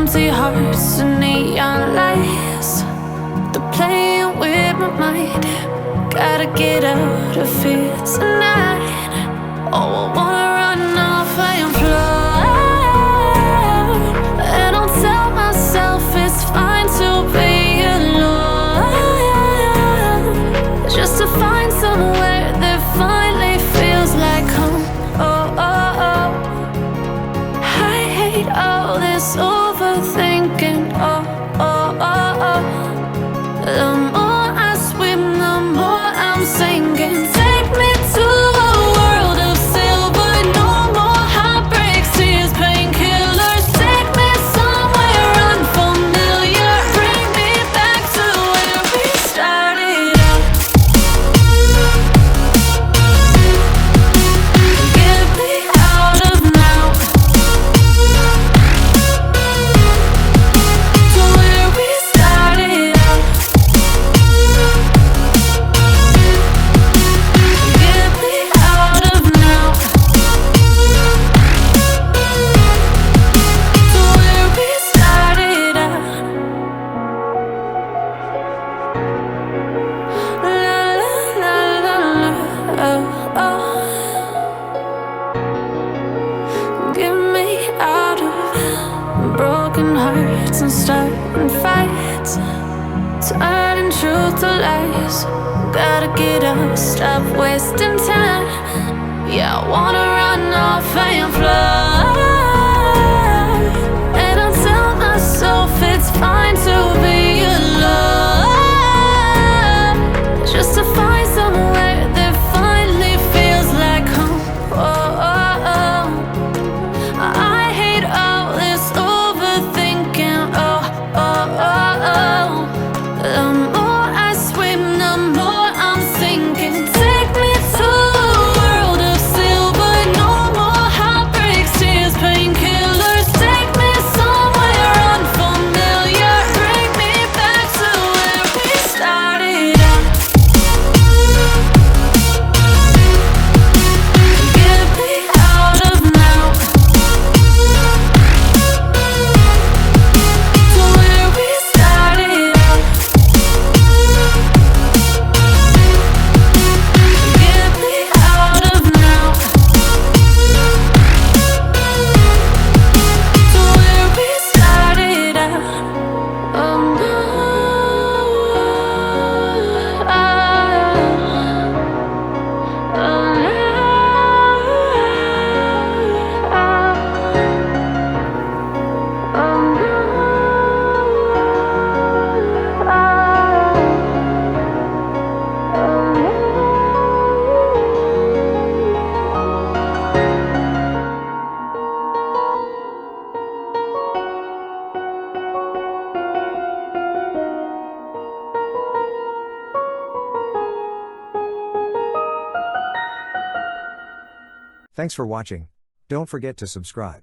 empty hearts and neon lights. They're playing with my mind. Gotta get out of here tonight. Oh, I wanna run off and fly. And I'll tell myself it's fine to be alone, just to find somewhere that finally feels like home. Oh, oh, oh. I hate all this overthinking. Oh, oh, oh, oh. The more I swim, the more I'm sinking. Take me to a world of silver. No more heartbreaks, tears, painkillers. Take me somewhere unfamiliar. Bring me back to where we started out. Get me out of now, to where we started out. Get me out of now, to where we started out. La la la la la, oh, oh. Get me out of broken hearts and starting fights, turning truth to lies. Gotta get up, stop wasting time. Yeah, I wanna run off and fly. And I'll tell myself it's fine to be alone, just to find somewhere that finally feels like home. Oh, oh, oh. I hate all this overthinking. Oh, oh, oh, oh. The more I swim, the more I'm sinking. Take me to a world of silver. No more heartbreaks, tears, painkillers. Take me somewhere unfamiliar. Bring me back to where we started out. Get me out of now, to where we started out. Get me out of now, to where we started out. Oh no, oh Thanks for watching. Don't forget to subscribe.